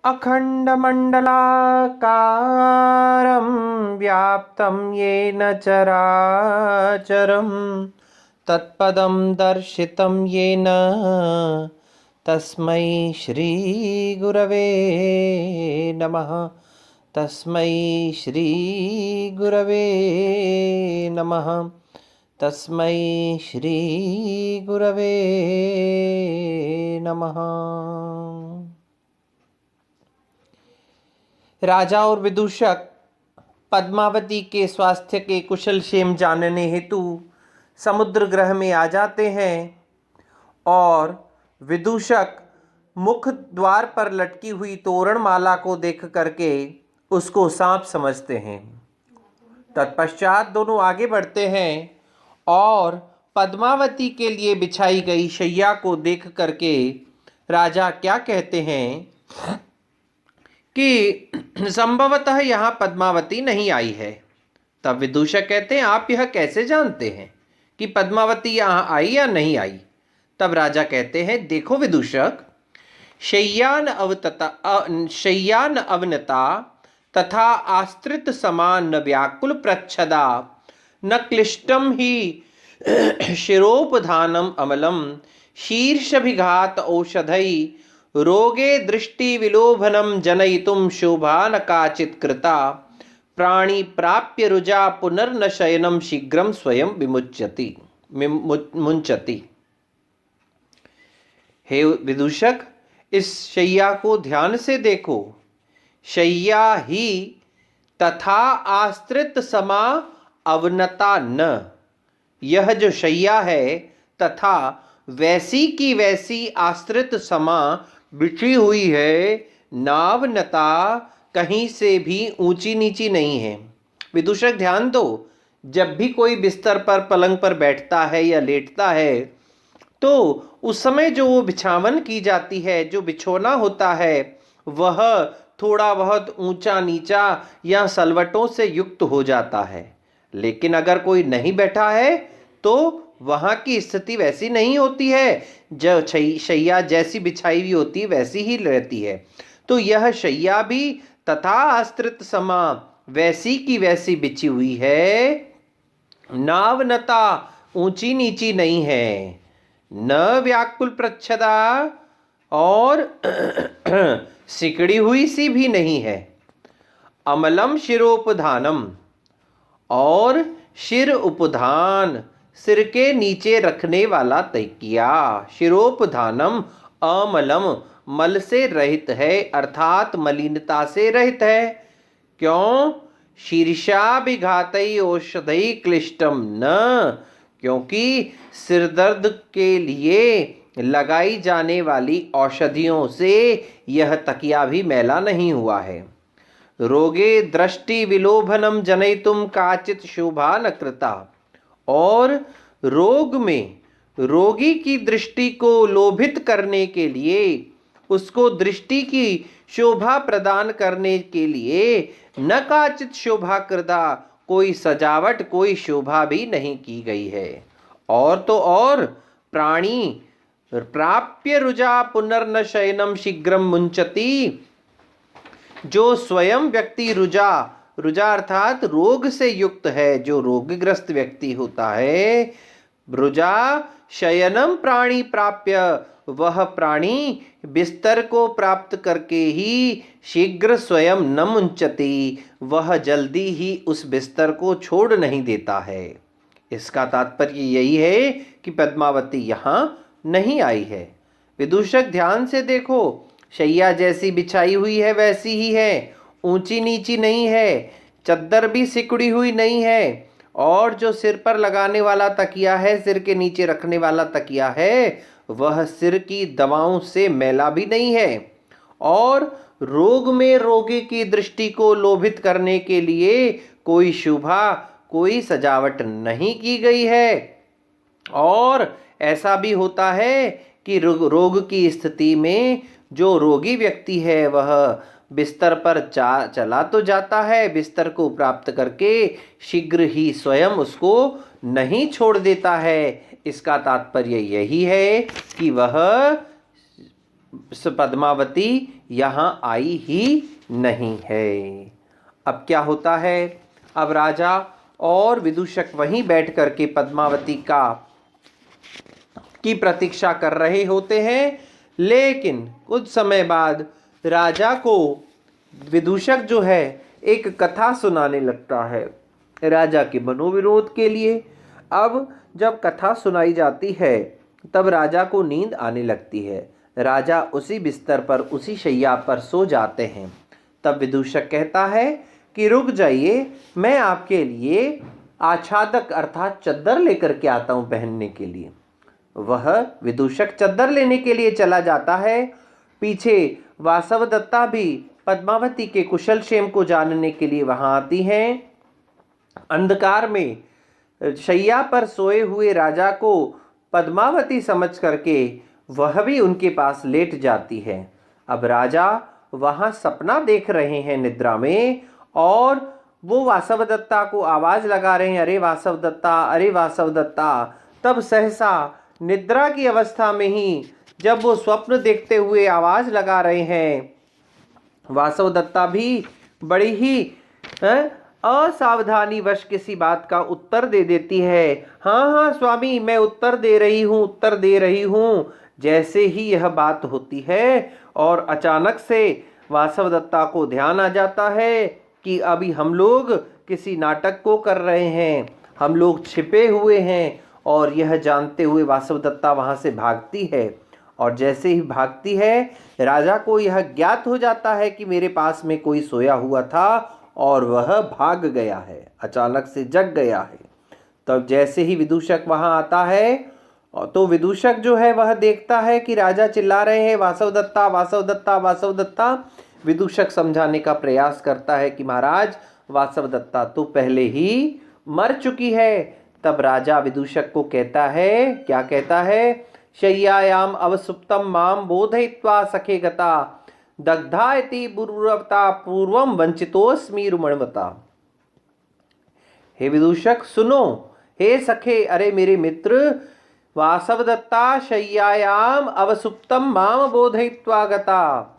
अखण्डमण्डलाकारं व्याप्तं येन चराचरं तत्पदं दर्शितं येन तस्मै श्रीगुरवे नमः। तस्मै श्रीगुरवे नमः। तस्मै श्रीगुरवे नमः। राजा और विदूषक पद्मावती के स्वास्थ्य के कुशल क्षेम जानने हेतु समुद्र ग्रह में आ जाते हैं और विदूषक मुख द्वार पर लटकी हुई तोरण माला को देख करके उसको सांप समझते हैं। तत्पश्चात दोनों आगे बढ़ते हैं और पद्मावती के लिए बिछाई गई शैया को देख करके राजा क्या कहते हैं कि संभवतः यहाँ पद्मावती नहीं आई है। तब विदूषक कहते हैं, आप यह कैसे जानते हैं कि पद्मावती यहाँ आई या नहीं आई? तब राजा कहते हैं, देखो विदूषक, शय्यान अवनता तथा आश्रित समान न व्याकुल प्रच्छदा न क्लिष्टम ही शिरोपधानम अमलम शीर्षभिघात औषधई रोगे दृष्टि विलोभनम जनयितुम शोभा न काचित कृता प्राणी प्राप्य रुजा पुनर्न शयनम शीघ्रम स्वयं मुंचति। हे विदूषक, इस शैया को ध्यान से देखो। शैया ही तथा आश्रित समा अवनता न, यह जो शैया है तथा वैसी की वैसी आश्रित समा बिछी हुई है, नावनता कहीं से भी ऊंची नीची नहीं है। विदूषक ध्यान दो, जब भी कोई बिस्तर पर पलंग पर बैठता है या लेटता है तो उस समय जो वो बिछावन की जाती है, जो बिछोना होता है, वह थोड़ा बहुत ऊंचा नीचा या सलवटों से युक्त हो जाता है। लेकिन अगर कोई नहीं बैठा है तो वहाँ की स्थिति वैसी नहीं होती है। जो शैया जैसी बिछाई हुई होती है वैसी ही रहती है। तो यह शैया भी तथा आश्रित समा वैसी की वैसी बिछी हुई है, नावनता ऊंची नीची नहीं है, न व्याकुल प्रच्छदा और सिकड़ी हुई सी भी नहीं है, अमलम शिरोपधानम और शिर उपधान सिर के नीचे रखने वाला तकिया, शिरोपधानम अमलम मल से रहित है, अर्थात मलिनता से रहित है। क्यों? शीर्षाभिघातई औषधि क्लिष्टम न, क्योंकि सिर दर्द के लिए लगाई जाने वाली औषधियों से यह तकिया भी मैला नहीं हुआ है। रोगे दृष्टि विलोभनम जनयितुम काचित शोभा न कृता, और रोग में रोगी की दृष्टि को लोभित करने के लिए, उसको दृष्टि की शोभा प्रदान करने के लिए न काचित शोभा कृता, कोई सजावट कोई शोभा भी नहीं की गई है। और तो और प्राणी प्राप्य रुजा पुनर्न शयनम शीघ्रम मुंचति, जो स्वयं व्यक्ति रुजा अर्थात रोग से युक्त है, जो रोगग्रस्त व्यक्ति होता है, रुजा शयनम प्राणी प्राप्य, वह प्राणी बिस्तर को प्राप्त करके ही शीघ्र स्वयं न मुंचति, वह जल्दी ही उस बिस्तर को छोड़ नहीं देता है। इसका तात्पर्य यही है कि पद्मावती यहाँ नहीं आई है। विदूषक ध्यान से देखो, शैया जैसी बिछाई हुई है वैसी ही है, ऊंची नीची नहीं है, चद्दर भी सिकुड़ी हुई नहीं है, और जो सिर पर लगाने वाला तकिया है, सिर के नीचे रखने वाला तकिया है, वह सिर की दवाओं से मैला भी नहीं है। और रोग में रोगी की दृष्टि को लोभित करने के लिए कोई शोभा कोई सजावट नहीं की गई है। और ऐसा भी होता है कि रोग की स्थिति में जो रोगी व्यक्ति है वह बिस्तर पर चला तो जाता है, बिस्तर को प्राप्त करके शीघ्र ही स्वयं उसको नहीं छोड़ देता है। इसका तात्पर्य यही है कि वह पद्मावती यहाँ आई ही नहीं है। अब क्या होता है, अब राजा और विदूषक वहीं बैठ कर के पद्मावती की प्रतीक्षा कर रहे होते हैं। लेकिन कुछ समय बाद राजा को विदूषक जो है एक कथा सुनाने लगता है राजा के मनोविरोध के लिए। अब जब कथा सुनाई जाती है तब राजा को नींद आने लगती है। राजा उसी बिस्तर पर उसी शैया पर सो जाते हैं। तब विदूषक कहता है कि रुक जाइए, मैं आपके लिए आच्छादक अर्थात चद्दर लेकर के आता हूँ पहनने के लिए। वह विदूषक चद्दर लेने के लिए चला जाता है। पीछे वासवदत्ता भी पद्मावती के कुशल क्षेम को जानने के लिए वहां आती हैं। अंधकार में शैया पर सोए हुए राजा को पद्मावती समझ करके वह भी उनके पास लेट जाती है। अब राजा वहां सपना देख रहे हैं निद्रा में, और वो वासवदत्ता को आवाज लगा रहे हैं, अरे वासवदत्ता, अरे वासवदत्ता। तब सहसा निद्रा की अवस्था में ही जब वो स्वप्न देखते हुए आवाज लगा रहे हैं, वासवदत्ता भी बड़ी ही असावधानी वश किसी बात का उत्तर दे देती है। हाँ हाँ स्वामी, मैं उत्तर दे रही हूँ, उत्तर दे रही हूँ। जैसे ही यह बात होती है और अचानक से वासवदत्ता को ध्यान आ जाता है कि अभी हम लोग किसी नाटक को कर रहे हैं, हम लोग छिपे हुए हैं। और यह जानते हुए वासवदत्ता वहाँ से भागती है, और जैसे ही भागती है राजा को यह ज्ञात हो जाता है कि मेरे पास में कोई सोया हुआ था और वह भाग गया है, अचानक से जग गया है। तब जैसे ही विदूषक वहाँ आता है तो विदूषक जो है वह देखता है कि राजा चिल्ला रहे हैं वासवदत्ता, वासवदत्ता, वासवदत्ता। विदूषक समझाने का प्रयास करता है कि महाराज, वासवदत्ता तो पहले ही मर चुकी है। तब राजा विदूषक को कहता है, क्या कहता है, शय्यायाम अवसुप्तम माम बोधयित्वा सखे गता दग्धा इति बुरुरवता पूर्वम वंचितोस्मि रुमणवता। हे विदूषक सुनो, हे सखे, अरे मेरे मित्र, वासवदत्ता शय्यायाम अवसुप्तम माम बोधयित्वा गता,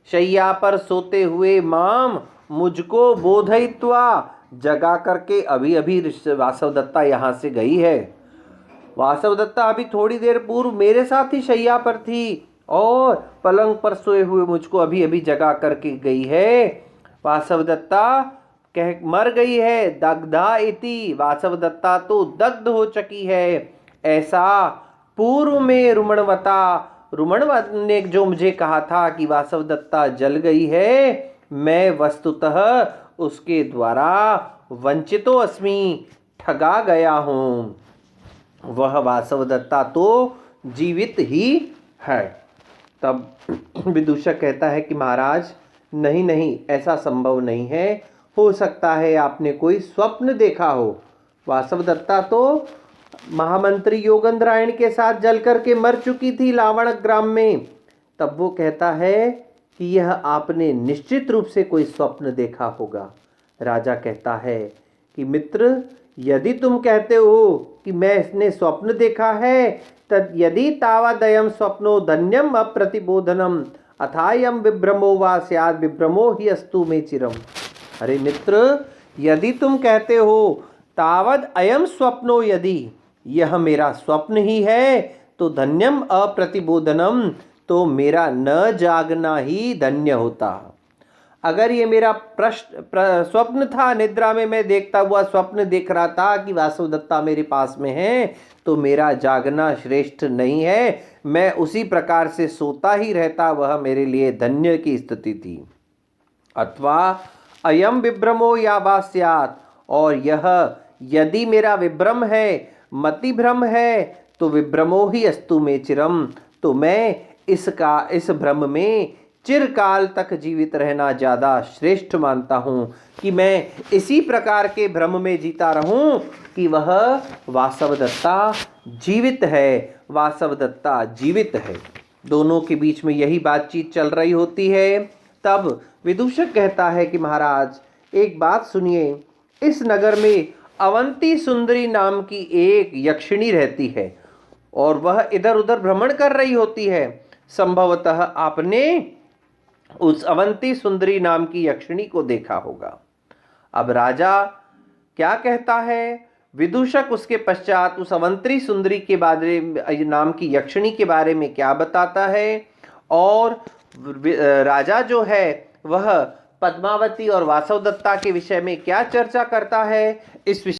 शैया पर सोते हुए माम मुझको बोधयित्वा जगा करके अभी अभी वासवदत्ता यहाँ से गई है। वासवदत्ता अभी थोड़ी देर पूर्व मेरे साथ ही शैया पर थी और पलंग पर सोए हुए मुझको अभी अभी जगा करके गई है। वासवदत्ता कह मर गई है, दग्धा इति, वासवदत्ता तो दग्ध हो चुकी है, ऐसा पूर्व में रुमणवता, रुमणवत ने जो मुझे कहा था कि वासवदत्ता जल गई है, मैं वस्तुतः उसके द्वारा वंचितो अस्मि, ठगा गया हूँ। वह वासवदत्ता तो जीवित ही है। तब विदूषक कहता है कि महाराज, नहीं नहीं, ऐसा संभव नहीं है, हो सकता है आपने कोई स्वप्न देखा हो। वासवदत्ता तो महामंत्री योगेंद्रायण के साथ जल करके मर चुकी थी लावण ग्राम में। तब वो कहता है कि यह आपने निश्चित रूप से कोई स्वप्न देखा होगा। राजा कहता है कि मित्र, यदि तुम कहते हो कि मैं इसने स्वप्न देखा है, तद यदि तावदयम स्वप्नो धन्यम अप्रतिबोधनम अथायम विभ्रमो वा स्याद् विभ्रमो ही अस्तु मे चिरम। अरे मित्र, यदि तुम कहते हो तावद अयम स्वप्नो, यदि यह मेरा स्वप्न ही है, तो धन्यम अप्रतिबोधनम, तो मेरा न जागना ही धन्य होता। अगर ये मेरा स्वप्न था, निद्रा में मैं देखता हुआ स्वप्न देख रहा था कि वासवदत्ता मेरे पास में है, तो मेरा जागना श्रेष्ठ नहीं है, मैं उसी प्रकार से सोता ही रहता, वह मेरे लिए धन्य की स्थिति थी। अथवा अयम विभ्रमो या वा स्यात्, और यह यदि मेरा विभ्रम है, मति भ्रम है, तो विभ्रमो ही अस्तु मे चिरम, तो मैं इस भ्रम में चिरकाल तक जीवित रहना ज़्यादा श्रेष्ठ मानता हूँ, कि मैं इसी प्रकार के भ्रम में जीता रहूं कि वह वासवदत्ता जीवित है, वासवदत्ता जीवित है। दोनों के बीच में यही बातचीत चल रही होती है। तब विदूषक कहता है कि महाराज, एक बात सुनिए, इस नगर में अवंती सुंदरी नाम की एक यक्षिणी रहती है, और वह इधर उधर भ्रमण कर रही होती है। संभवतः आपने उस अवंती सुंदरी नाम की यक्षिणी को देखा होगा। अब राजा क्या कहता है? विदूषक उसके पश्चात उस अवंती सुंदरी के बारे नाम की यक्षिणी के बारे में क्या बताता है, और राजा जो है वह पद्मावती और वासवदत्ता के विषय में क्या चर्चा करता है, इस विषय